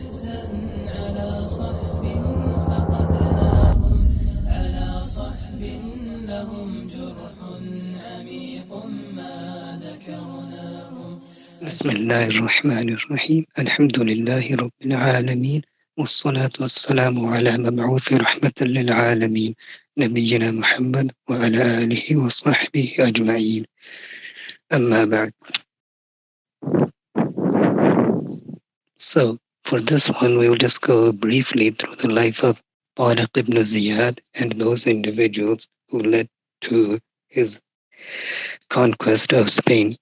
احزن على صحب فقدناهم على صحب لهم جرح عميق ما ذكرناهم بسم الله الرحمن الرحيم الحمد لله رب العالمين والصلاة والسلام على مبعوث رحمة للعالمين نبينا محمد وعلى آله وصحبه أجمعين أما بعد. So for this one we will just go briefly through the life of Tariq ibn Ziyad and those individuals who led to his conquest of Spain.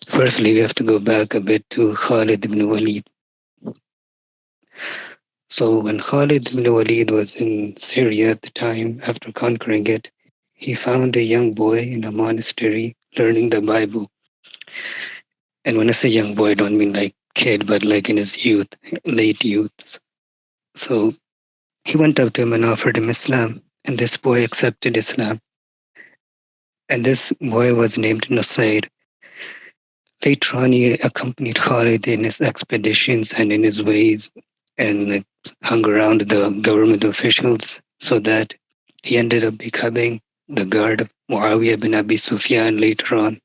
Firstly, we have to go back a bit to Khalid ibn Walid. So when Khalid ibn Walid was in Syria at the time, after conquering it, he found a young boy in a monastery learning the Bible. And when I say young boy, I don't mean like kid, but like in his youth, late youth. So he went up to him and offered him Islam, and this boy accepted Islam. And this boy was named Nusayr. Later on, he accompanied Khalid in his expeditions and in his ways, and like, hung around the government officials so that he ended up becoming the guard of Muawiyah bin Abi Sufyan later on.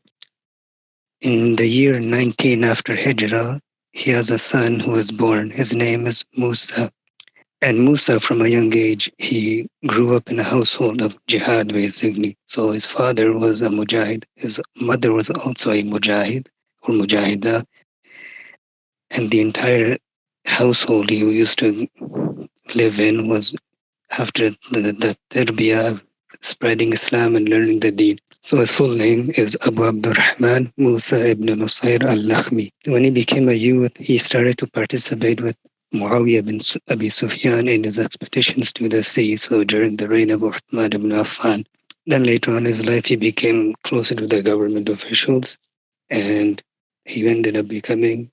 In the year 19 after Hijrah, he has a son who is born. His name is Musa. And Musa, from a young age, he grew up in a household of jihad, basically. So his father was a mujahid, his mother was also a mujahid or mujahida, and the entire household he used to live in was after the tarbiyah, spreading Islam and learning the deen. So his full name is Abu Abdurrahman Musa ibn Nusayr al-Lakhmi. When he became a youth, he started to participate with Muawiyah bin Abi Sufyan in his expeditions to the sea, so during the reign of Uthman ibn Affan. Then later on in his life, he became closer to the government officials, and he ended up becoming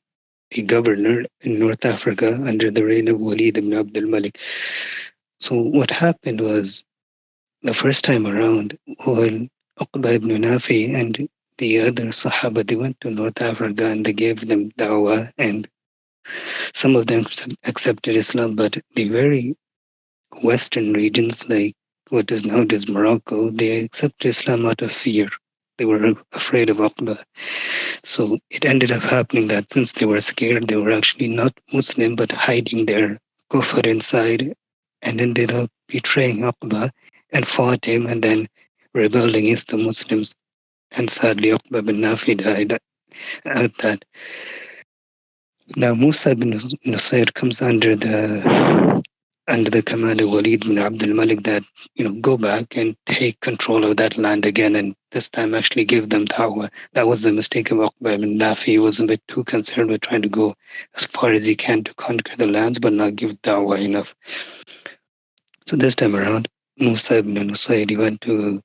a governor in North Africa under the reign of Walid ibn Abdul Malik. So what happened was the first time around, when Uqba ibn Nafi and the other Sahaba, they went to North Africa and they gave them dawah, and some of them accepted Islam, but the very western regions, like what is nowadays Morocco, they accepted Islam out of fear. They were afraid of Uqba. So it ended up happening that since they were scared, they were actually not Muslim, but hiding their kufr inside, and ended up betraying Uqba and fought him and then rebelled against the Muslims. And sadly, Uqba bin Nafi died at that. Now, Musa bin Nusayr comes under the command of Walid bin Abdul Malik that, go back and take control of that land again, and this time actually give them dawah. That was the mistake of Uqba bin Nafi. He was a bit too concerned with trying to go as far as he can to conquer the lands, but not give dawah enough. So this time around, Musa ibn Nusayr, he went to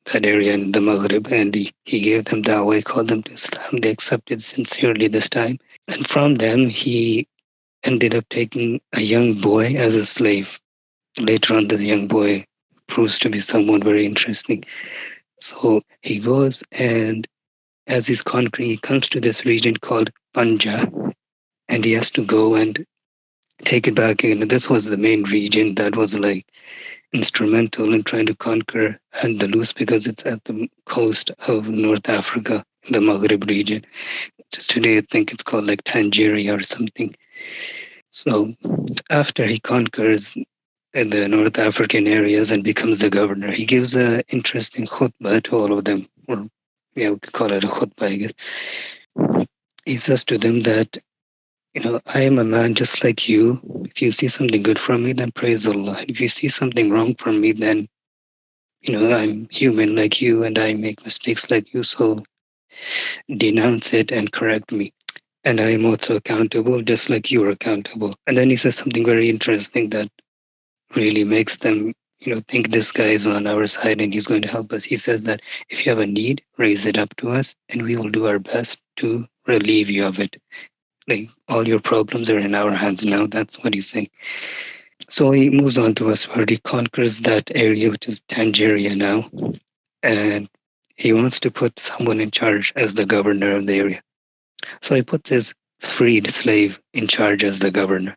that area in the Maghrib, and he gave them dawah, he called them to Islam. They accepted sincerely this time. And from them, he ended up taking a young boy as a slave. Later on, this young boy proves to be someone very interesting. So he goes, and as he's conquering, he comes to this region called Panja, and he has to go and take it back. And this was the main region that was like instrumental in trying to conquer Andalus because it's at the coast of North Africa, in the Maghreb region. Just today, I think it's called like Tangier or something. So after he conquers the North African areas and becomes the governor, he gives an interesting khutbah to all of them, or yeah, we could call it a khutbah, I guess. He says to them that, I am a man just like you. If you see something good from me, then praise Allah. If you see something wrong from me, then, I'm human like you and I make mistakes like you. So denounce it and correct me. And I am also accountable just like you are accountable. And then he says something very interesting that really makes them, think this guy is on our side and he's going to help us. He says that if you have a need, raise it up to us and we will do our best to relieve you of it. Like all your problems are in our hands now. That's what he's saying. So he moves on to us where he conquers that area, which is Tangier now. And he wants to put someone in charge as the governor of the area. So he puts his freed slave in charge as the governor.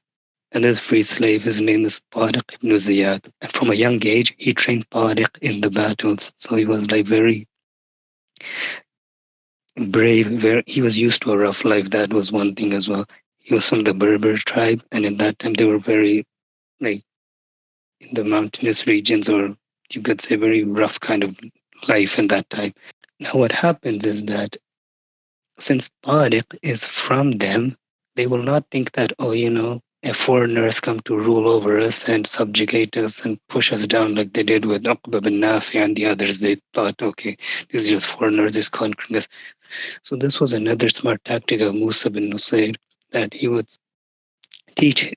And this free slave, his name is Tariq ibn Ziyad. And from a young age, he trained Tariq in the battles. So he was like very brave. Very, he was used to a rough life. That was one thing as well. He was from the Berber tribe, and in that time they were very like in the mountainous regions, or you could say very rough kind of life in that time. Now, what happens is that since Tariq is from them, they will not think that, oh, a foreigner has come to rule over us and subjugate us and push us down like they did with Uqba bin Nafi and the others. They thought, okay, these are just foreigners, just conquering us. So this was another smart tactic of Musa bin Nusayr, that he would teach,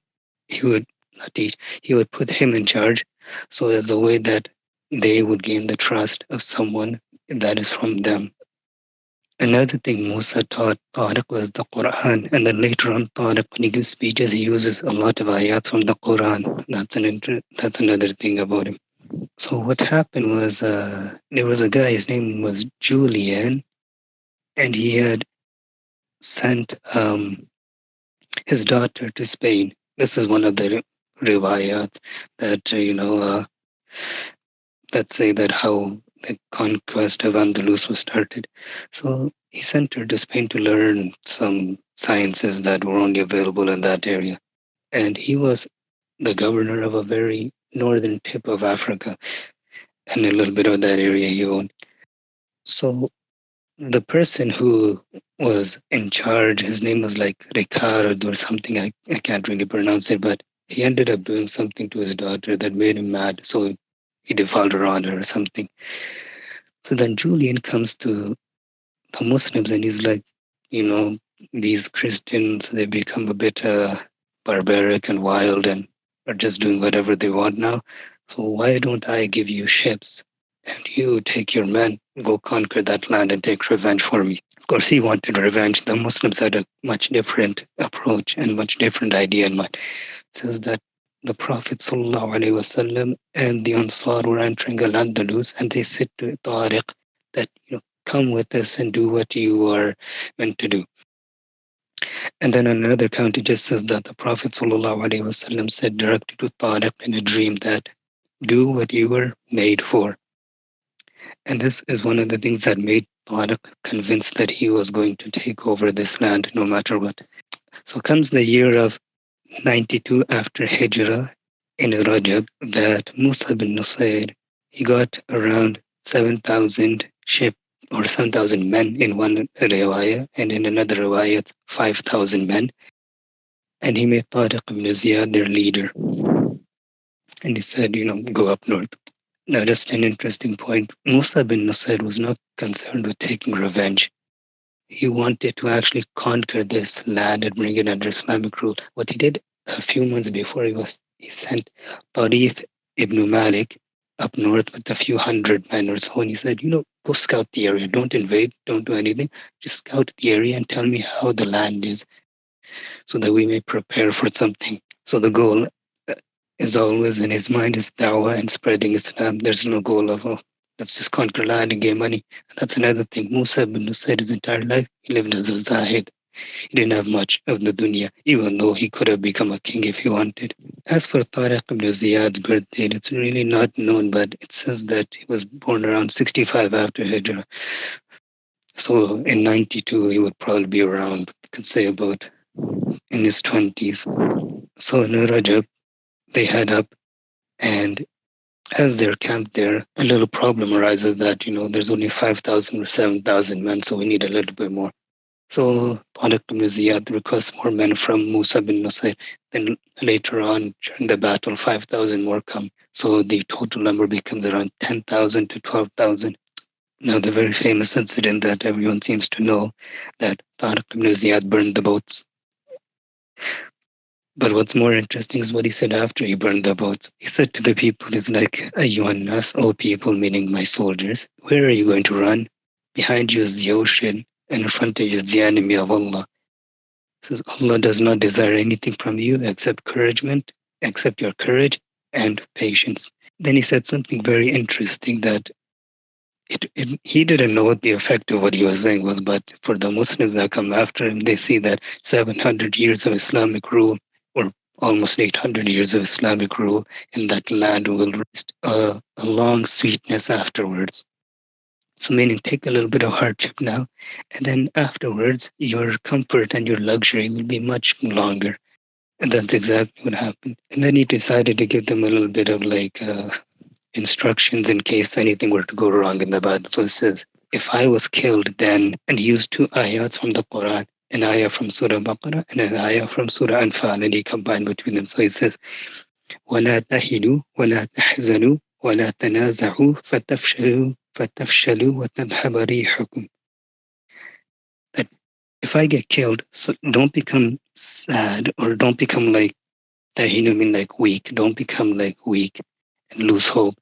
he would not teach, he would put him in charge, so as a way that they would gain the trust of someone that is from them. Another thing Musa taught Tariq was the Quran, and then later on, Tariq, when he gives speeches, he uses a lot of ayats from the Quran. That's another thing about him. So what happened was, there was a guy. His name was Julian, and he had sent his daughter to Spain. This is one of the riwayat that that say that how the conquest of Andalus was started. So he sent her to Spain to learn some sciences that were only available in that area. And he was the governor of a very northern tip of Africa, and a little bit of that area he owned. So the person who was in charge, his name was like Ricard or something. I can't really pronounce it, but he ended up doing something to his daughter that made him mad. So he defaulted on her or something. So then Julian comes to the Muslims and he's like, you know, these Christians, they become a bit barbaric and wild and are just doing whatever they want now. So why don't I give you ships and you take your men, go conquer that land and take revenge for me? Of course, he wanted revenge. The Muslims had a much different approach and much different idea in mind. It says that the Prophet ﷺ and the Ansar were entering Al Andalus and they said to Tariq that, come with us and do what you are meant to do. And then on another account, it just says that the Prophet ﷺ said directly to Tariq in a dream that do what you were made for. And this is one of the things that made Tariq convinced that he was going to take over this land no matter what. So comes the year of 92 after Hijrah in Rajab that Musa bin Nusayr, he got around 7,000 ship or 7,000 men in one riwayah, and in another riwayah 5,000 men, and he made Tariq ibn Ziyad their leader. And he said, go up north. Now, just an interesting point. Musa bin Nusayr was not concerned with taking revenge. He wanted to actually conquer this land and bring it under Islamic rule. What he did a few months before, he sent Tariq ibn Malik up north with a few hundred men or so, and he said, go scout the area. Don't invade. Don't do anything. Just scout the area and tell me how the land is, so that we may prepare for something. So the goal uh, is always in his mind is dawah and spreading Islam. There's no goal of, oh, let's just conquer land and gain money. And that's another thing. Musa bin Nusayr, his entire life, he lived as a zahid. He didn't have much of the dunya, even though he could have become a king if he wanted. As for Tariq ibn Ziyad's birth date, it's really not known, but it says that he was born around 65 after Hijrah. So in 92, he would probably be around, you could say about in his 20s. So in Rajab, they head up, and as they're camped there, a little problem arises that, there's only 5,000 or 7,000 men, so we need a little bit more. So Tariq ibn Ziyad requests more men from Musa bin Nusayr. Then later on, during the battle, 5,000 more come. So the total number becomes around 10,000 to 12,000. Now, the very famous incident that everyone seems to know, that Tariq ibn Ziyad burned the boats. But what's more interesting is what he said after he burned the boats. He said to the people, "It's like, Ayyuhan nas, O people," meaning my soldiers, "where are you going to run? Behind you is the ocean, and in front of you is the enemy of Allah." He says, Allah does not desire anything from you except your courage and patience. Then he said something very interesting that he didn't know what the effect of what he was saying was, but for the Muslims that come after him, they see that 700 years of Islamic rule or almost 800 years of Islamic rule in that land will rest a long sweetness afterwards. So, meaning take a little bit of hardship now, and then afterwards, your comfort and your luxury will be much longer. And that's exactly what happened. And then he decided to give them a little bit of like instructions in case anything were to go wrong in the battle. So it says, if I was killed then, and he used two ayats from the Quran, an ayah from Surah Baqarah and an ayah from Surah Anfal, and he combined between them. So he says, وَلَا تَهِنُوا وَلَا تَحْزَنُوا وَلَا تَنَازَعُوا فَتَفْشَلُوا وَتَذْهَبَ رِيحُكُمْ. That if I get killed, so don't become sad or don't become like tahinu, mean like weak. Don't become like weak and lose hope,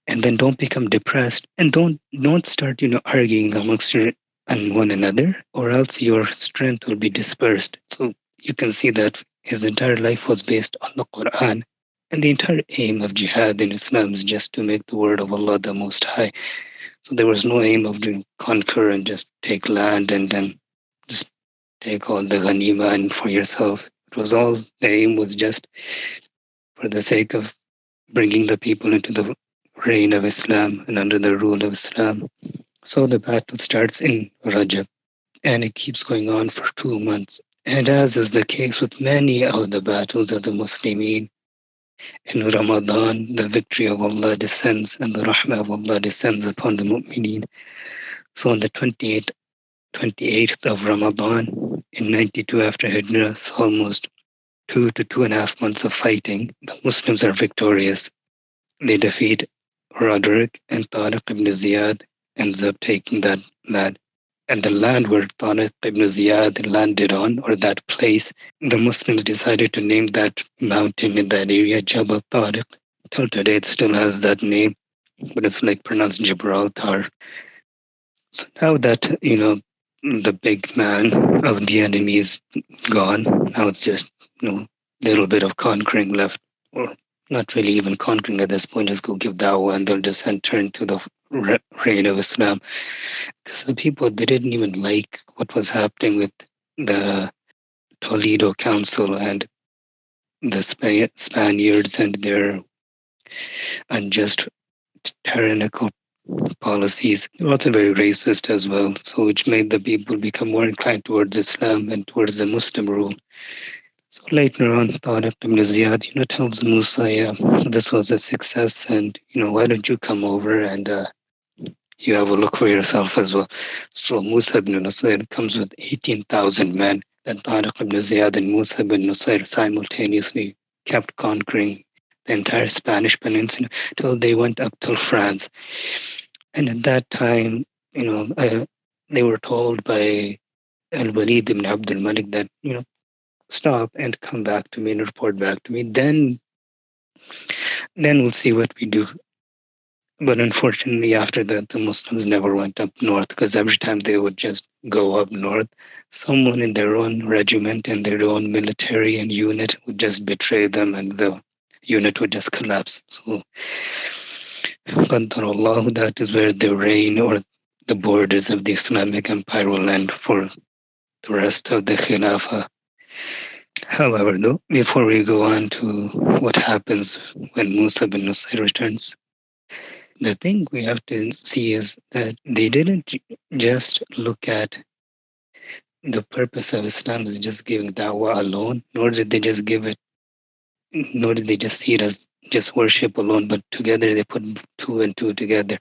and then don't become depressed, and don't start arguing amongst your and one another, or else your strength will be dispersed. So you can see that his entire life was based on the Quran, and the entire aim of jihad in Islam is just to make the word of Allah the most high. So there was no aim of doing conquer and just take land and then just take all the ghanima and for yourself. It was all, the aim was just for the sake of bringing the people into the reign of Islam and under the rule of Islam. So the battle starts in Rajab and it keeps going on for 2 months. And as is the case with many of the battles of the Muslimin, in Ramadan, the victory of Allah descends and the rahmah of Allah descends upon the mu'mineen. So on the 28th of Ramadan in 92 after Hijrah, so almost 2 to 2.5 months of fighting, the Muslims are victorious. They defeat Roderick, and Tariq ibn Ziyad ends up taking that land. And the land where Tariq ibn Ziyad landed on, or that place, the Muslims decided to name that mountain in that area Jabal Tariq. Till today, it still has that name, but it's like pronounced Gibraltar. So now that, the big man of the enemy is gone, now it's just, little bit of conquering left, or not really even conquering at this point, just go give dawah and they'll just enter into the reign of Islam. Because the people, they didn't even like what was happening with the Toledo Council and the Spaniards and their unjust tyrannical policies. They were also very racist as well, so which made the people become more inclined towards Islam and towards the Muslim rule. So later on, Tariq ibn Ziyad, tells Musa, yeah, this was a success, and why don't you come over and you have a look for yourself as well. So Musa ibn Nusayr comes with 18,000 men. Then Tariq ibn Ziyad and Musa ibn Nusayr simultaneously kept conquering the entire Spanish peninsula till they went up till France. And at that time, they were told by Al-Walid ibn Abdul Malik that, stop and come back to me and report back to me. Then we'll see what we do. But unfortunately, after that, the Muslims never went up north because every time they would just go up north, someone in their own regiment and their own military and unit would just betray them and the unit would just collapse. So, Qadarullah, that is where the reign or the borders of the Islamic Empire will end for the rest of the Khilafah. However, though, before we go on to what happens when Musa bin Nusayr returns, the thing we have to see is that they didn't just look at the purpose of Islam as just giving dawah alone, nor did they just see it as just worship alone, but together they put two and two together.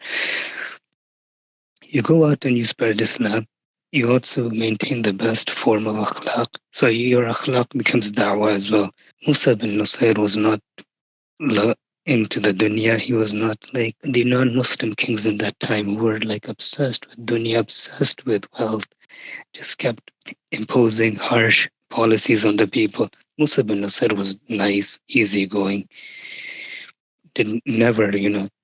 You go out and you spread Islam, you also maintain the best form of akhlaq. So your akhlaq becomes da'wah as well. Musa bin Nusayr was not into the dunya. He was not like the non-Muslim kings in that time who were like obsessed with dunya, obsessed with wealth, just kept imposing harsh policies on the people. Musa bin Nusayr was nice, easygoing, didn't never,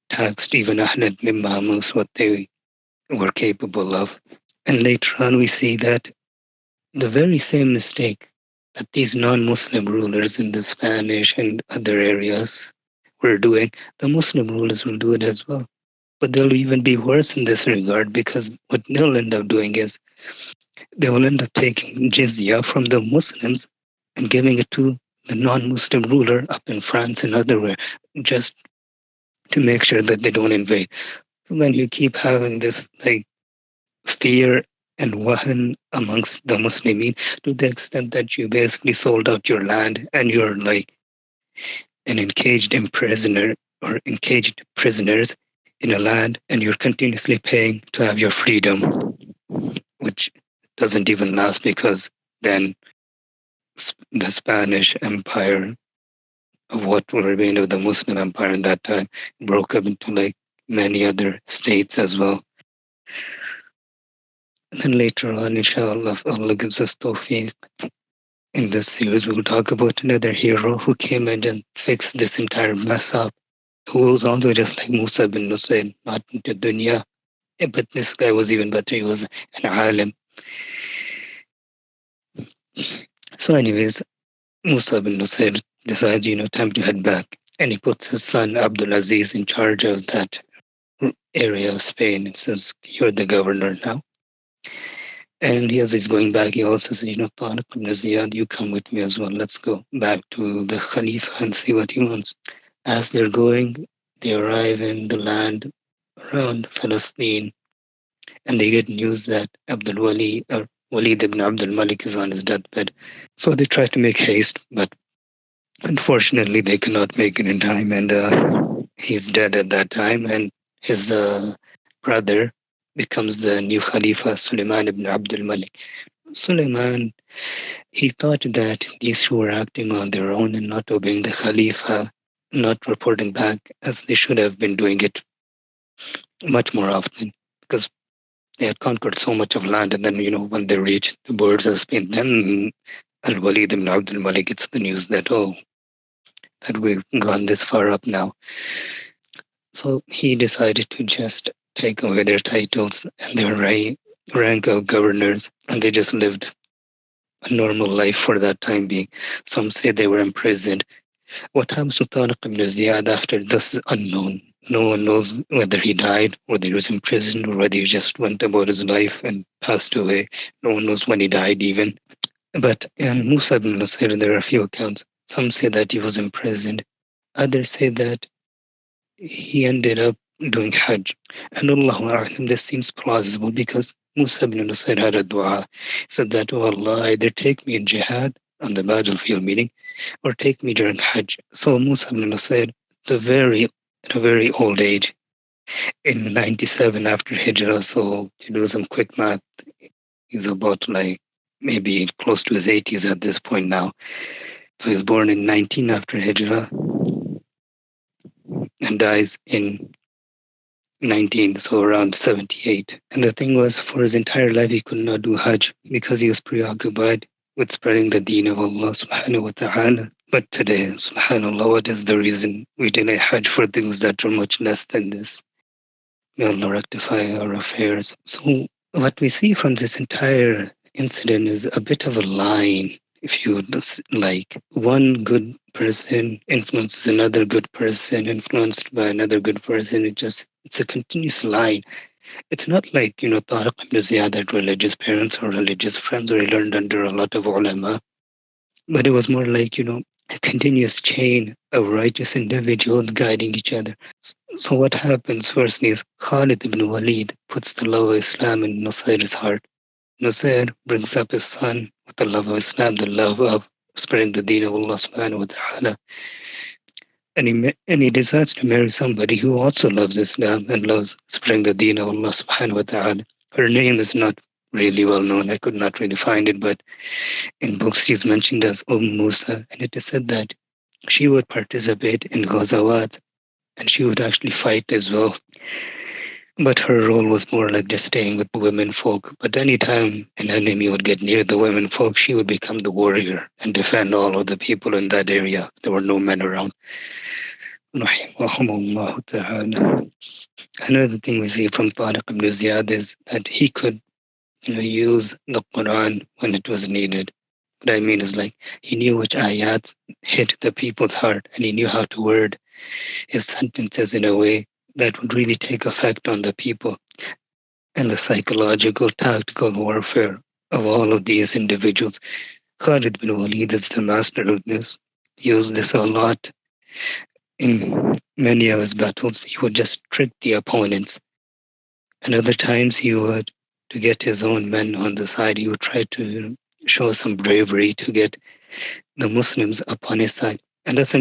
taxed even Ahlul Mimma amongst what they were capable of. And later on, we see that the very same mistake that these non Muslim rulers in the Spanish and other areas were doing, the Muslim rulers will do it as well. But they'll even be worse in this regard because what they'll end up doing is they will end up taking jizya from the Muslims and giving it to the non-Muslim ruler up in France and otherwhere, just to make sure that they don't invade. So then you keep having this like fear and wahan amongst the Muslimin to the extent that you basically sold out your land and you're like an encaged prisoner or encaged prisoners in a land and you're continuously paying to have your freedom, which doesn't even last because then the Spanish Empire of what remained of the Muslim Empire in that time broke up into like many other states as well. And then later on, inshallah, if Allah gives us tawfiq, in this series we'll talk about another hero who came in and fixed this entire mess up, who was also just like Musa bin Nusayr, not into dunya. But this guy was even better. He was an alim. So, anyways, Musa bin Nusayr decides, time to head back. And he puts his son Abdul Aziz in charge of that area of Spain and says, "You're the governor now." And as he's going back, he also said, Tariq ibn Ziyad, you come with me as well. Let's go back to the Khalifa and see what he wants. As they're going, they arrive in the land around Palestine and they get news that Abdul Wali or Walid ibn Abdul Malik is on his deathbed. So they try to make haste, but unfortunately they cannot make it in time, and he's dead at that time. And his brother becomes the new Khalifa, Sulaiman ibn Abdul Malik. Sulaiman, he thought that these two were acting on their own and not obeying the Khalifa, not reporting back as they should have been doing it much more often because they had conquered so much of land. And then, when they reached the borders of Spain, then Al Walid ibn Abdul Malik gets the news that, oh, that we've gone this far up now. So he decided to just take away their titles and their rank of governors, and they just lived a normal life for that time being. Some say they were imprisoned. What happens to Tariq ibn Ziyad after this is unknown. No one knows whether he died, whether he was imprisoned, or whether he just went about his life and passed away. No one knows when he died, even. But in Musa ibn Nusayr, there are a few accounts. Some say that he was imprisoned. Others say that he ended up doing Hajj. And Allahu A'lam, this seems plausible because Musa ibn Nusayr had a dua. He said that, oh Allah, either take me in jihad on the battlefield meeting or take me during Hajj. So Musa ibn Nusayr, at a very old age, in 97 after Hijrah, so to do some quick math, he's about like maybe close to his 80s at this point now. So he was born in 19 after Hijrah and dies in 19, so around 78. And the thing was, for his entire life, he could not do Hajj because he was preoccupied with spreading the deen of Allah subhanahu wa ta'ala. But today, subhanAllah, what is the reason we delay Hajj for things that are much less than this? May Allah rectify our affairs. So, what we see from this entire incident is a bit of a line. If you like, one good person influences another good person, influenced by another good person. It's a continuous line. It's not like, Tariq ibn Ziyad had religious parents or religious friends, or he learned under a lot of ulama. But it was more like, a continuous chain of righteous individuals guiding each other. So what happens firstly is Khalid ibn Walid puts the love of Islam in Nusayr's heart. Nusayr brings up his son with the love of Islam, the love of spreading the deen of Allah subhanahu wa ta'ala. And he decides to marry somebody who also loves Islam and loves spreading the deen of Allah subhanahu wa ta'ala. Her name is not really well known. I could not really find it, but in books she's mentioned as Musa, and it is said that she would participate in Ghazawat and she would actually fight as well. But her role was more like just staying with the women folk. But anytime an enemy would get near the women folk, she would become the warrior and defend all of the people in that area. There were no men around. Rahimahumullah ta'ala. Another thing we see from Tariq ibn Ziyad is that he could use the Quran when it was needed. What I mean is like he knew which ayat hit the people's heart and he knew how to word his sentences in a way that would really take effect on the people. And the psychological, tactical warfare of all of these individuals. Khalid bin Walid is the master of this. used this a lot in many of his battles. He would just trick the opponents. And other times he would, to get his own men on the side, he would try to show some bravery to get the Muslims up on his side. And that's an